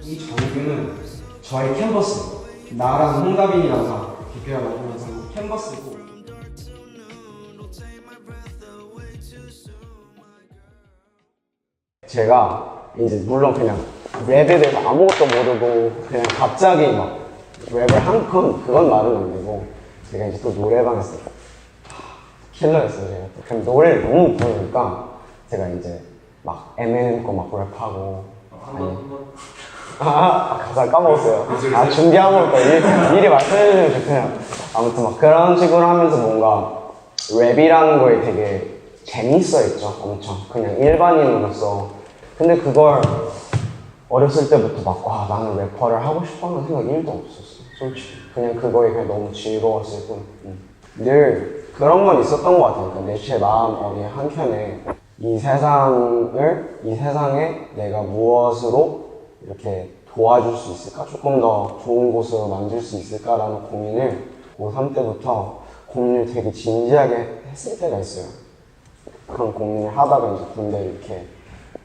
이 장비는 저의 캔버스, 나랑 홍다빈이랑 다 대표하고 항상 캔버스고. 제가 이제 물론 그냥 랩에 대해서 아무것도 모르고 그냥 갑자기 막 랩을 한 그건 말은 안 되고, 제가 이제 또 노래방에서 킬러였어요. 제가 그냥 노래를 너무 부르니까 제가 이제 막 M&M 거 막 랩하고. 가사 까먹었어요. 준비하고 있다. 미리 말씀해주면 좋겠네요. 아무튼 막 그런 식으로 하면서 뭔가 랩이라는 거에 되게 재밌어 했죠. 엄청 그냥 일반인으로서. 근데 그걸 어렸을 때부터 막 와 나는 래퍼를 하고 싶어하는 생각이 1도 없었어. 솔직히 그냥 그거에 그냥 너무 즐거웠을 뿐. 늘 그런 건 있었던 것 같아요. 그러니까 제 마음 어디 한켠에 이 세상에 내가 무엇으로 이렇게 도와줄 수 있을까? 조금 더 좋은 곳으로 만들 수 있을까라는 고민을 고3 때부터 고민을 되게 진지하게 했을 때가 있어요. 그런 고민을 하다가 이제 군대를 이렇게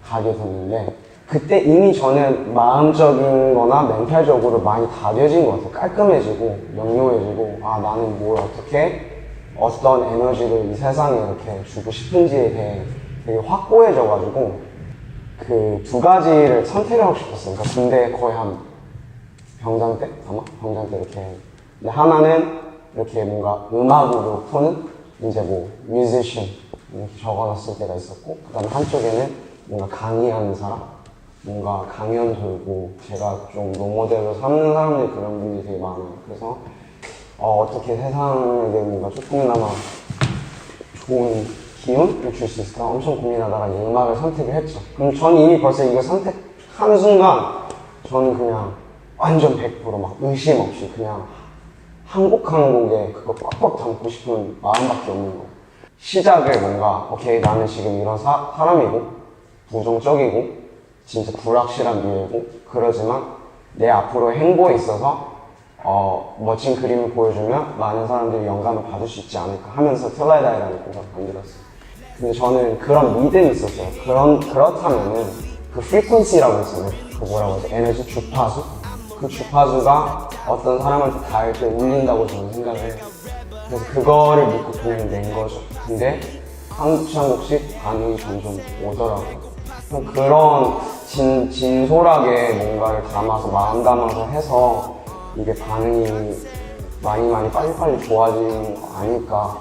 가게 됐는데, 그때 이미 저는 마음적인 거나 멘탈적으로 많이 다져진 것 같아요. 깔끔해지고 명료해지고, 아 나는 뭘 어떤 에너지를 이 세상에 이렇게 주고 싶은지에 대해 되게 확고해져가지고 그 두 가지를 선택하고 싶었어요. 그러니까 군대 거의 한 병장 때? 아마? 병장 때 이렇게. 근데 하나는 이렇게 뭔가 음악으로 푸는 이제 뭐 뮤지션 이렇게 적어놨을 때가 있었고, 그 다음에 한쪽에는 뭔가 강의하는 사람, 뭔가 강연 돌고 제가 좀 롤모델로 삼는 사람들이 그런 분들이 되게 많아요. 그래서 어떻게 세상에게 뭔가 조금이나마 좋은 기운을 줄 수 있을까 엄청 고민하다가 이 음악을 선택을 했죠. 그럼 저는 이미 벌써 이거 선택하는 순간 저는 그냥 완전 100% 막 의심 없이 그냥 한 곡 한 곡에 그거 꽉꽉 담고 싶은 마음밖에 없는 거예요. 시작을 뭔가 오케이 나는 지금 이런 사람이고 부정적이고 진짜 불확실한 미래고, 그러지만 내 앞으로의 행보에 있어서 멋진 그림을 보여주면 많은 사람들이 영감을 받을 수 있지 않을까 하면서 텔라이다이라는 곡을 만들었어요. 근데 저는 그런 믿음이 있었어요. 그렇다면은 그 프리퀀시라고 있잖아요. 그 뭐라고 하죠? 에너지 주파수? 그 주파수가 어떤 사람한테 닿을 때 울린다고 저는 생각을 해요. 그래서 그거를 믿고 그냥 낸 거죠. 근데 한 곡씩 한 곡씩 반응이 점점 오더라고요. 그런 진솔하게 뭔가를 담아서 마음 담아서 해서 이게 반응이 많이 빨리빨리 좋아지는 거 아닐까.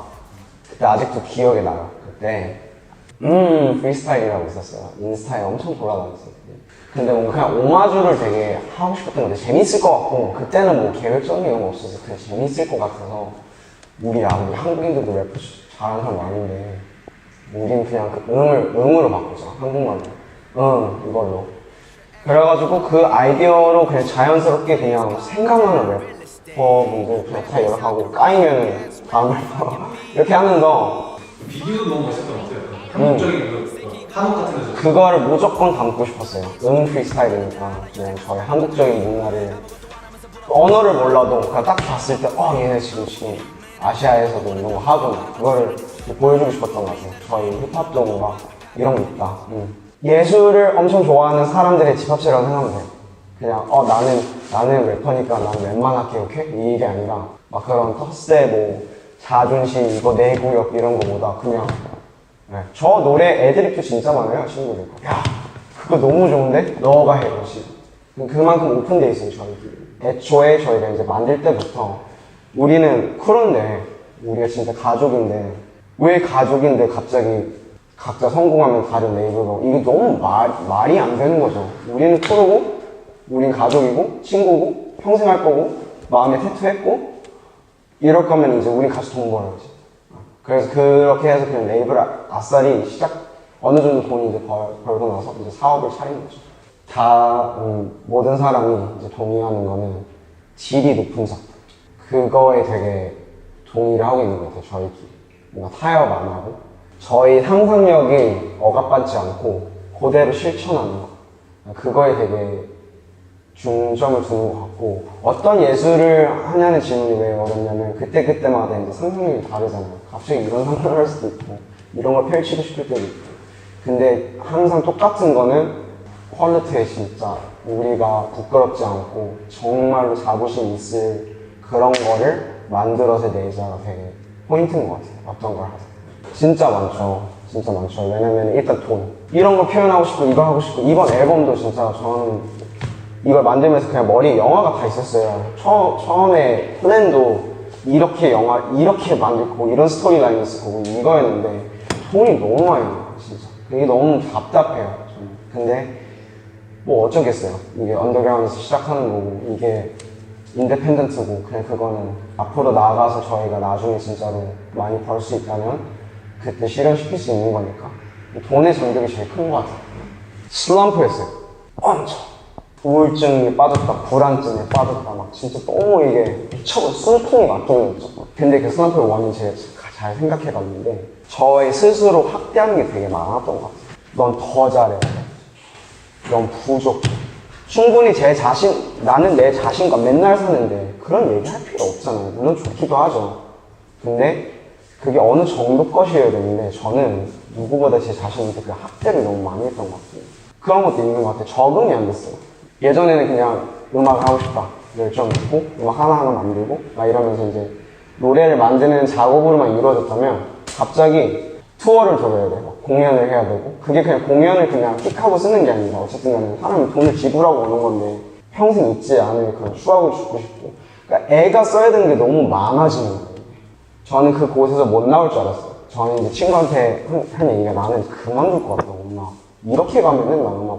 그때 아직도 기억에 나요. 그때 프리스타일이라고 있었어요. 인스타에 엄청 돌아다녔어요. 근데 뭔가 그냥 오마주를 되게 하고 싶었던 건데 재밌을 것 같고, 그때는 뭐 계획적인 이런 거 없어서 그냥 재밌을 것 같아서 우리 한국인들도 래퍼 잘하는 사람 많은데 우린 그냥 그 응으로 바꾸자. 한국말로 이걸로. 그래가지고 그 아이디어로 그냥 자연스럽게 그냥 생각나는 래퍼분들 그냥 다 연락하고 까이면은 다음 래퍼 이렇게 하면서 비디오도 너무 멋있었던 것 같아요. 한국적인 그 한옥 같은 데서 그거를 무조건 담고 싶었어요. 프리스타일이니까 그냥 저희 한국적인 문화를, 언어를 몰라도 그냥 딱 봤을 때 얘네 지금 아시아에서도 이런 거 하구나, 그거를 보여주고 싶었던 것 같아요. 저희 힙합도 뭔가 이런 거 있다. 예술을 엄청 좋아하는 사람들의 집합체라고 생각하면 돼요. 그냥 나는 래퍼니까 난 랩만 할게, 오케이? 이게 아니라 막 그런 텃세, 뭐 자존심, 이거 내 구역 이런 거보다 그냥 저 노래 애드립도 진짜 많아요. 친구들 야 그거 너무 좋은데? 너가 해. 그만큼 오픈되어 있어요. 저희끼리 애초에 저희가 이제 만들 때부터 우리는 크루인데, 우리가 진짜 가족인데 왜 가족인데 갑자기 각자 성공하면 다른 레이블로, 이게 너무 말이 안 되는 거죠. 우리는 크루고 우린 가족이고 친구고 평생 할 거고 마음에 태투했고 이럴 거면 이제 우린 같이 돈 벌어야지. 그래서 그렇게 해서 그냥 레이블 아싸리 어느 정도 돈이 이제 벌고 나서 이제 사업을 차린 거죠. 모든 사람이 이제 동의하는 거는 질이 높은 작품. 그거에 되게 동의를 하고 있는 것 같아요. 저희끼리 뭔가 타협 안 하고 저희 상상력이 억압받지 않고 그대로 실천하는 거, 그거에 되게 중점을 두는 것 같고, 어떤 예술을 하냐는 질문이 왜 어렵냐면 그때마다 이제 상상력이 다르잖아요. 갑자기 이런 상상을 할 수도 있고 이런 걸 펼치고 싶을 때도 있고, 근데 항상 똑같은 거는 퀄리티에 진짜 우리가 부끄럽지 않고 정말로 자부심 있을 그런 거를 만들어서 내자가 되게 포인트인 것 같아요. 어떤 걸 하든. 진짜 많죠. 진짜 많죠. 왜냐면 일단 돈. 이런 거 표현하고 싶고 이거 하고 싶고 이번 앨범도 진짜 저는 이걸 만들면서 그냥 머리에 영화가 다 있었어요. 처음에 플랜도 이렇게 이렇게 만들 거고 이런 스토리라인이 있을 거고 이거였는데 돈이 너무 많이 나요. 진짜. 이게 너무 답답해요. 저는. 근데 뭐 어쩌겠어요. 이게 언더그라운드에서 시작하는 거고 이게 인디펜던트고 그냥 그거는 앞으로 나아가서 저희가 나중에 진짜로 많이 벌 수 있다면 그때 실현시킬 수 있는 거니까 돈의 장벽이 제일 큰 것 같아요. 슬럼프였어요. 엄청 우울증에 빠졌다, 불안증에 빠졌다 막 진짜 너무 이게 미쳐버려 숨통이 막히는 거죠. 근데 그 슬럼프의 원인 제가 잘 생각해봤는데 저의 스스로 확대하는 게 되게 많았던 것 같아요. 넌 더 잘해. 넌 부족해. 충분히 나는 내 자신과 맨날 사는데 그런 얘기 할 필요 없잖아요. 물론 좋기도 하죠. 근데 그게 어느 정도 것이어야 되는데 저는 누구보다 제 자신한테 그 학대를 너무 많이 했던 것 같아요. 그런 것도 있는 것 같아요. 적응이 안 됐어요. 예전에는 그냥 음악을 하고 싶다. 열정 있고 음악 하나하나 만들고 막 이러면서 이제 노래를 만드는 작업으로만 이루어졌다면 갑자기 투어를 돌아야 돼요. 공연을 해야 되고 그게 그냥 공연을 그냥 픽하고 쓰는 게 아니라 어쨌든 간에 사람이 돈을 지불하고 오는 건데 평생 잊지 않을 그런 추억을 주고 싶고 그러니까 애가 써야 되는 게 너무 많아지는 거예요. 저는 그 곳에서 못 나올 줄 알았어요. 저는 이제 친구한테 한 얘기가 나는 그만둘 것 같다고 음악 이렇게 가면은 나 음악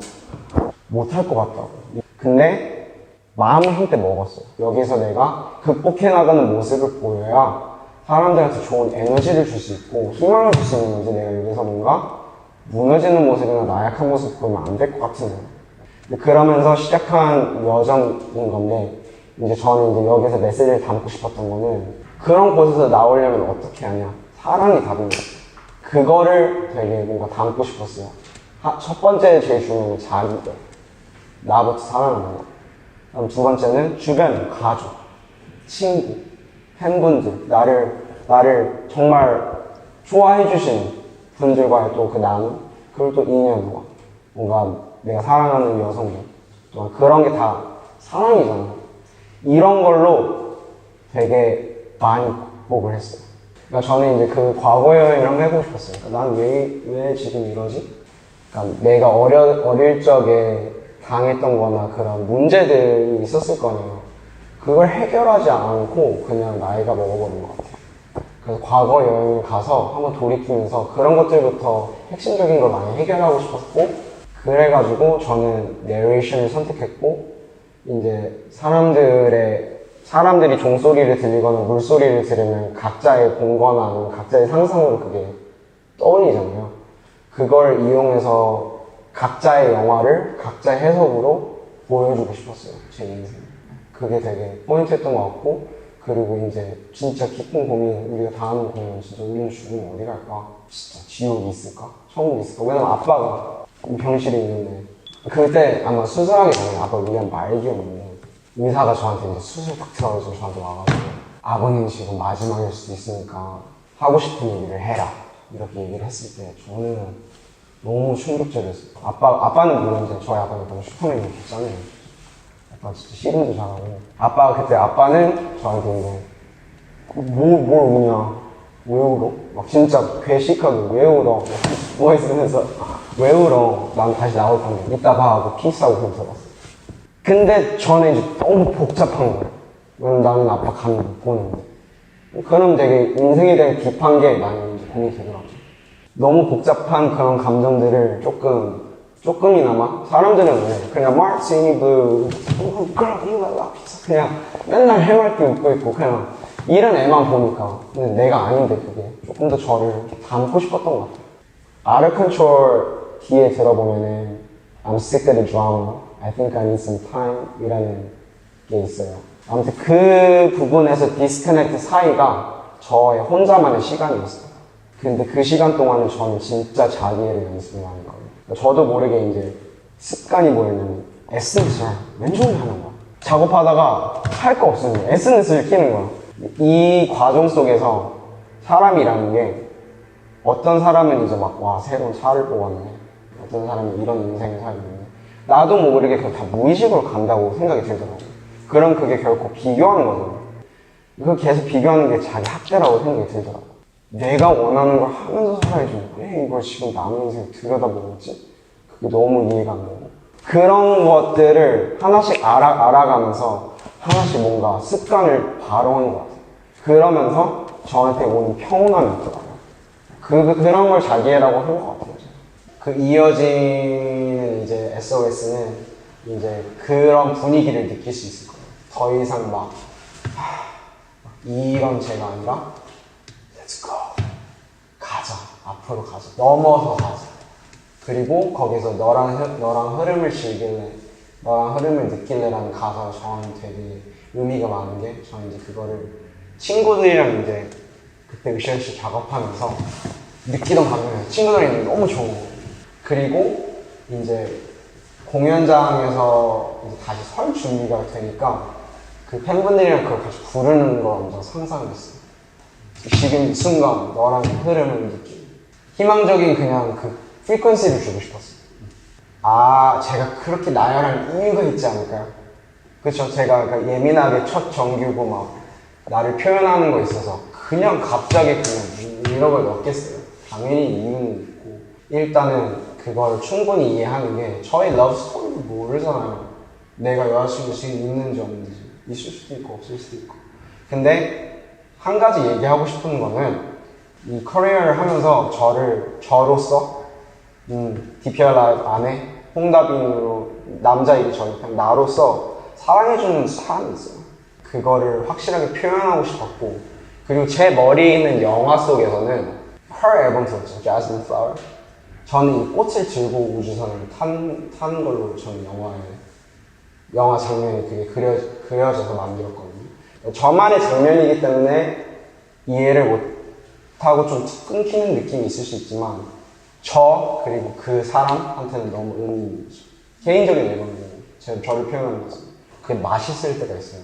못할 것 같다고. 근데 마음을 한때 먹었어요. 여기서 내가 극복해 나가는 모습을 보여야 사람들한테 좋은 에너지를 줄 수 있고 희망을 줄 수 있는 건지 내가 여기서 뭔가 무너지는 모습이나 나약한 모습 보이면 안 될 것 같은 거예요. 그러면서 시작한 여정인 건데 이제 저는 이제 여기서 메시지를 담고 싶었던 거는 그런 곳에서 나오려면 어떻게 하냐 사랑이 답인 것 같아요. 그거를 되게 뭔가 담고 싶었어요. 첫 번째 제일 중요한 건 자기가 나부터 사랑하는 거. 그다음 두 번째는 주변 가족, 친구, 팬분들, 나를 정말 좋아해 주시는 분들과의 또 그 나눔, 그리고 또 인연과 뭔가 내가 사랑하는 여성들, 또 그런 게 다 사랑이잖아. 이런 걸로 되게 많이 극복을 했어요. 그러니까 저는 이제 그 과거 여행을 한번 해보고 싶었어요. 그러니까 나는 왜 지금 이러지? 그러니까 내가 어릴 적에 당했던 거나 그런 문제들이 있었을 거네요. 그걸 해결하지 않고 그냥 나이가 먹어버린 것 같아요. 그래서 과거 여행을 가서 한번 돌이키면서 그런 것들부터 핵심적인 걸 많이 해결하고 싶었고 그래가지고 저는 내레이션을 선택했고 이제 사람들이 종소리를 들리거나 물소리를 들으면 각자의 공거나 아니면 각자의 상상으로 그게 떠올리잖아요. 그걸 이용해서 각자의 영화를 각자의 해석으로 보여주고 싶었어요. 제 인생. 그게 되게 포인트였던 것 같고 그리고 이제 진짜 깊은 고민 우리가 다 하는 고민 진짜 우리는 죽으면 어디 갈까? 진짜 지옥이 있을까? 천국이 있을까? 왜냐면 아빠가 병실에 있는데 그때 아마 수술하기 전에 아빠 위한 말기였는데 의사가 저한테 이제 수술 딱 들어가서 저한테 와가지고 아버님 지금 마지막일 수도 있으니까 하고 싶은 얘기를 해라 이렇게 얘기를 했을 때 저는 너무 충격적이었어요. 아빠는 물론 이제 저희 아빠는 너무 슈퍼맨이 됐잖아요. 아빠 진짜 씨름도 잘하고 아빠는 저한테 이제 뭘 우냐 왜 울어? 막 진짜 괴식하고 왜 울어? 뭐 있으면서 왜 울어? 난 다시 나올 건데 이따 봐 하고 키스하고 그러고 들어갔어. 근데 저는 이제 너무 복잡한 거예요. 왜냐면 나는 아빠 가면 못 보는데 그럼 되게 인생에 대해 딥한 게 많이 이제 고민이 되더라고요. 너무 복잡한 그런 감정들을 조금이나마 사람들은 왜 그냥 마르티니 블루 그냥 맨날 해맑게 웃고 있고 그냥 이런 애만 보니까 근데 내가 아닌데 그게 조금 더 저를 담고 싶었던 것 같아요. Out of Control 뒤에 들어보면은 I'm sick of the drama, I think I need some time 이라는 게 있어요. 아무튼 그 부분에서 디스커넥트 사이가 저의 혼자만의 시간이었어요. 근데 그 시간 동안은 저는 진짜 자기애를 연습을 하는 거예요. 저도 모르게 이제 습관이 뭐였냐면 에센스를 왼손으로 하는 거야. 작업하다가 할 거 없으면 에센스를 키는 거야. 이 과정 속에서 사람이라는 게 어떤 사람은 이제 막 와 새로운 차를 뽑았네. 어떤 사람은 이런 인생을 살고 있네. 나도 모르게 그걸 다 무의식으로 간다고 생각이 들더라고요. 그럼 그게 결코 비교하는 거잖아요. 그 계속 비교하는 게 자기 학대라고 생각이 들더라고요. 내가 원하는 걸 하면서 살아야지 왜 이걸 지금 남의 인생 들여다보고 있지? 그게 너무 이해가 안 되고 그런 것들을 하나씩 알아가면서 하나씩 뭔가 습관을 바로하는 것 같아요. 그러면서 저한테 오는 평온함이 있더라고요. 그런 걸 자기애라고 한 것 같아요. 그 이어지는 이제 SOS는 이제 그런 분위기를 느낄 수 있을 거예요. 더 이상 막 이런 제가 아니라 Let's go. 가자. 앞으로 가자. 넘어서 가자. 그리고 거기서 너랑 흐름을 즐길래, 너랑 흐름을 느낄래라는 가사가 저한테 되게 의미가 많은 게 저는 이제 그거를 친구들이랑 이제 그때 으쌰으쌰 작업하면서 느끼던 감정이에요. 친구들이랑 너무 좋은 거예요. 그리고 이제 공연장에서 이제 다시 설 준비가 되니까 그 팬분들이랑 그걸 같이 부르는 걸 먼저 상상했어요. 지금 이 순간 너랑 흐름을 느끼고 희망적인 그냥 그 프리퀀시를 주고 싶었어요. 아, 제가 그렇게 나열한 이유가 있지 않을까요? 그쵸? 제가 그러니까 예민하게 첫 정규고 막 나를 표현하는 거에 있어서 그냥 갑자기 그냥 이런 걸 넣겠어요. 당연히 이유는 있고 일단은 그걸 충분히 이해하는 게 저의 러브 스토리를 모르잖아요. 내가 여자친구 지금 있는지 없는지 있을 수도 있고 없을 수도 있고 근데 한 가지 얘기하고 싶은 거는 이 커리어를 하면서 저로서 DPR 라이브 안에 홍다빈으로 남자이기 전에 그냥 나로서 사랑해주는 사람이 있어요. 그거를 확실하게 표현하고 싶었고 그리고 제 머리에 있는 영화 속에서는 Her 앨범 들었죠. Jasmine Flower. 저는 이 꽃을 들고 우주선을 탄 걸로 저는 영화 장면이 그게 그려져서 만들었거든요. 저만의 장면이기 때문에 이해를 못하고 좀 끊기는 느낌이 있을 수 있지만 그리고 그 사람한테는 너무 의미 있는 거죠. 개인적인 앨범이에요. 저를 표현하는 거죠. 그게 맛있을 때가 있어요.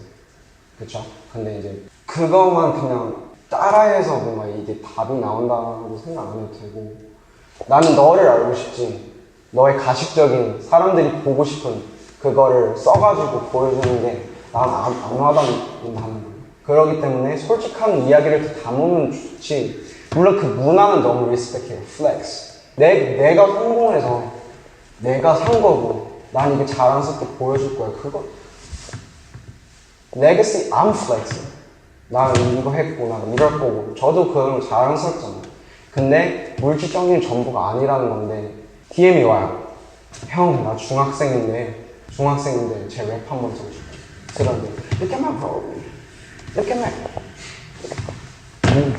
그쵸? 근데 이제 그것만 그냥 따라해서 뭔가 이게 답이 나온다고 생각 안 해도 되고 나는 너를 알고 싶지 너의 가식적인 사람들이 보고 싶은 그거를 써가지고 보여주는 게 난 안 와닿는다는 거예요. 그렇기 때문에 솔직한 이야기를 담으면 좋지 물론 그 문화는 너무 리스펙해요. 플렉스 내가 성공해서 내가 산 거고 난 이게 자랑스럽게 보여줄 거야. 그거 레거시 I'm flexing 나는 이거 했고 나는 이럴 거고 저도 그런 거 자랑스럽잖아요. 근데 물질적인 전부가 아니라는 건데 DM이 와요. 형 나 중학생인데 제 랩 한번 들어줄게. 그런데 Look at my bro Look at my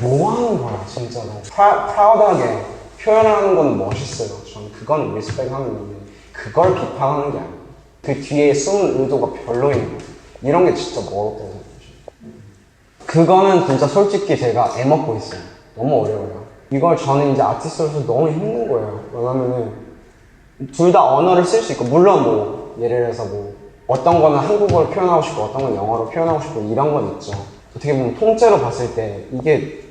뭐 하는 거야 진짜로. 프라우드하게 표현하는 건 멋있어요. 저는 그건 리스펙하는 건데 그걸 비판하는 게 아니에요. 그 뒤에 숨은 의도가 별로인 거예요. 이런 게 진짜 멀었다고 생각해요. 그거는 진짜 솔직히 제가 애먹고 있어요. 너무 어려워요. 이걸 저는 이제 아티스트로서 너무 힘든 거예요. 왜냐면은 둘 다 언어를 쓸 수 있고 물론 뭐 예를 들어서 뭐 어떤 거는 한국어로 표현하고 싶고 어떤 건 영어로 표현하고 싶고 이런 건 있죠. 어떻게 보면 통째로 봤을 때 이게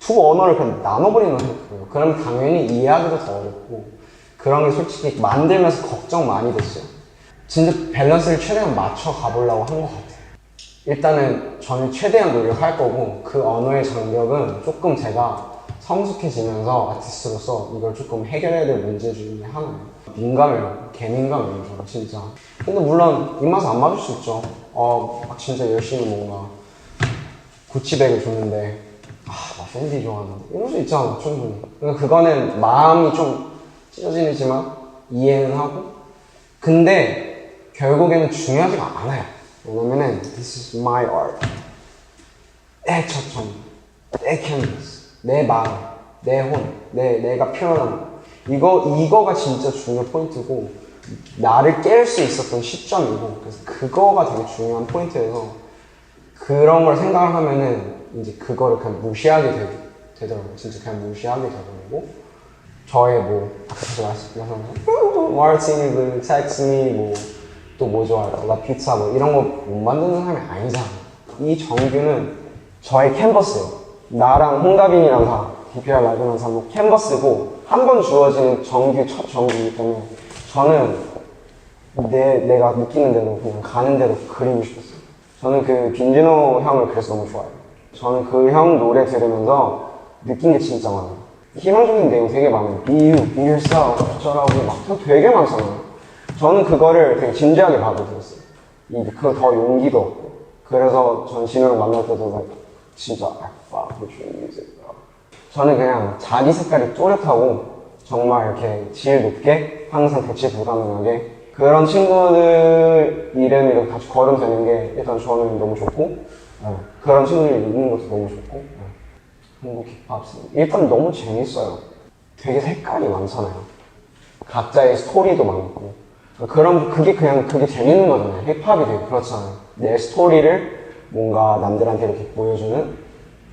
두 언어를 그냥 나눠버리는 거예요. 그럼 당연히 이해하기도 더 어렵고 그런 게 솔직히 만들면서 걱정 많이 됐어요. 진짜 밸런스를 최대한 맞춰 가보려고 한 것 같아요. 일단은 저는 최대한 노력할 거고 그 언어의 장벽은 조금 제가 성숙해지면서 아티스트로서 이걸 조금 해결해야 될 문제 중에 하나예요. 민감해요. 개민감해요. 저는 진짜. 근데 물론 입맛에 안 맞을 수 있죠. 막 진짜 열심히 뭔가 구찌백을 줬는데 나 샌디 좋아하는데 이럴 수 있잖아 충분히. 그러니까 그거는 마음이 좀 찢어지지만 이해는 하고 근데 결국에는 중요하지가 않아요. 왜냐면은 This is my art 내 초점, 내 캔버스, 내 마음, 내 혼, 내가 표현하는 거 이거가 진짜 중요한 포인트고 나를 깰 수 있었던 시점이고 그래서 그거가 되게 중요한 포인트여서 그런 걸 생각을 하면은 이제 그거를 그냥 무시하게 되더라고요. 진짜 그냥 무시하게 되더라고. 저의 뭐 아까 제가 말씀드린 마르티니, 텍스미 뭐 또 뭐 좋아할까? 라 피자 뭐 이런 거 못 만드는 사람이 아니잖아. 이 정규는 저의 캔버스예요. 나랑 홍다빈이랑 다 DPR 라이브는 다 캔버스고 한 번 주어진 정규 첫 정규이기 때문에 저는 내가 느끼는 대로 그냥 가는 대로 그리고 싶었어요. 저는 그 빈지노 형을 그래서 너무 좋아해요. 저는 그 형 노래 들으면서 느낀 게 진짜 많아요. 희망적인 내용 되게 많아요. Be you, be yourself, 어쩌라고 막 되게 많잖아요. 저는 그거를 되게 진지하게 받아들였어요. 그거 더 용기도 얻고. 그래서 전 진호랑 만날 때도 like, 진짜 fuck with your music. 저는 그냥 자기 색깔이 또렷하고 정말 이렇게 질 높게 항상 대치 불가능하게 그런 친구들 이름 이렇게 같이 걸으면 게 일단 저는 너무 좋고 그런 친구들이 있는 것도 너무 좋고 한국 힙합 씬 일단 너무 재밌어요. 되게 색깔이 많잖아요. 각자의 스토리도 많고 그게 재밌는 거잖아요. 힙합이 되게 그렇잖아요. 내 스토리를 뭔가 남들한테 이렇게 보여주는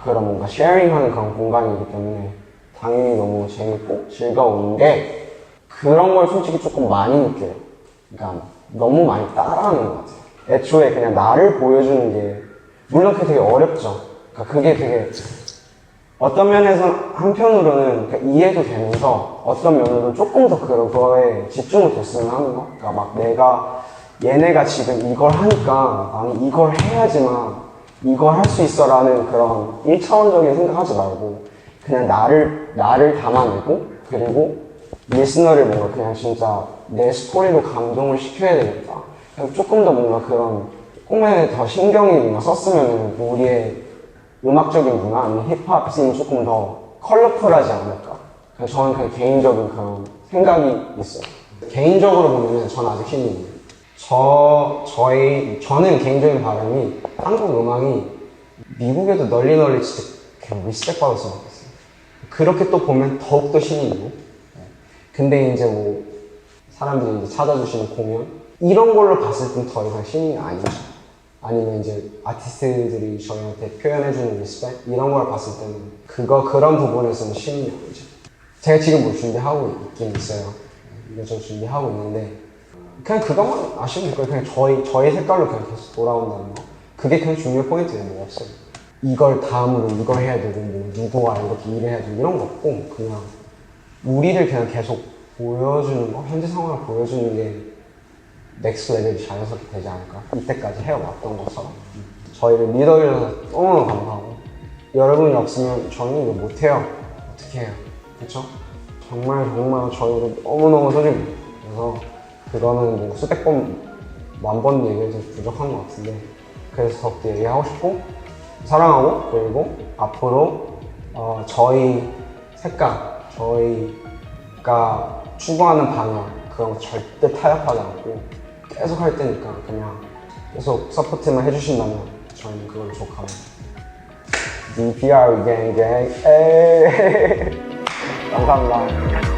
그런 뭔가 쉐어링하는 그런 공간이기 때문에 당연히 너무 재밌고 즐거운데 그런 걸 솔직히 조금 많이 느껴요. 그러니까 너무 많이 따라하는 것 같아요. 애초에 그냥 나를 보여주는 게 물론 그게 되게 어렵죠. 그러니까 그게 되게 어떤 면에서 한편으로는 그러니까 이해도 되면서 어떤 면으로는 조금 더 그거에 집중을 됐으면 하는 거. 그러니까 막 얘네가 지금 이걸 하니까 나는 이걸 해야지만 이거 할 수 있어 라는 그런 1차원적인 생각하지 말고 그냥 나를 담아내고 그리고 리스너를 뭔가 그냥 진짜 내 스토리로 감동을 시켜야 되겠다. 조금 더 뭔가 그런 조금에 더 신경이 뭔가 썼으면 우리의 음악적인 문화 아니면 힙합 씬이 조금 더 컬러풀하지 않을까. 그래서 저는 그냥 개인적인 그런 생각이 있어요. 개인적으로 보면은 저는 아직 신인이에요. 저는 개인적인 바람이 한국 음악이 미국에도 널리 진짜 리스펙 받았으면 좋겠어요. 그렇게 또 보면 더욱더 신인이고. 근데 이제 뭐 사람들이 이제 찾아주시는 공연 이런 걸로 봤을 땐 더 이상 신인이 아니죠. 아니면 이제 아티스트들이 저희한테 표현해주는 리스펙 이런 걸 봤을 때는 그런 부분에서는 신인이 아니죠. 제가 지금 뭘 준비하고 있긴 있어요. 이거 준비하고 있는데 그냥 그것만 아시면 될 거예요. 그냥 저의 색깔로 그냥 계속 돌아온다는 거. 그게 그냥 중요한 포인트예요. 뭐 없어요. 이걸 다음으로 이걸 해야 되고 뭐 누구와 이렇게 일해야 되고 이런 거 없고 그냥 우리를 그냥 계속 보여주는 거, 현재 상황을 보여주는 게 넥스트 레벨이 자연스럽게 되지 않을까. 이때까지 해왔던 것처럼 저희를 믿어주셔서 너무너무 감사하고 여러분이 없으면 저희는 이거 못해요. 어떻게 해요? 그쵸? 정말 저희를 너무너무 소중해요. 그래서 그거는 뭐 수백 번, 만 번 얘기해도 부족한 것 같은데 그래서 더욱더 얘기하고 싶고 사랑하고 그리고 앞으로 저희 색깔, 저희가 추구하는 방향 그런 거 절대 타협하지 않고 계속 할 테니까 그냥 계속 서포트만 해주신다면 저희는 그걸로 족합니다. DPR gang gang 감사합니다.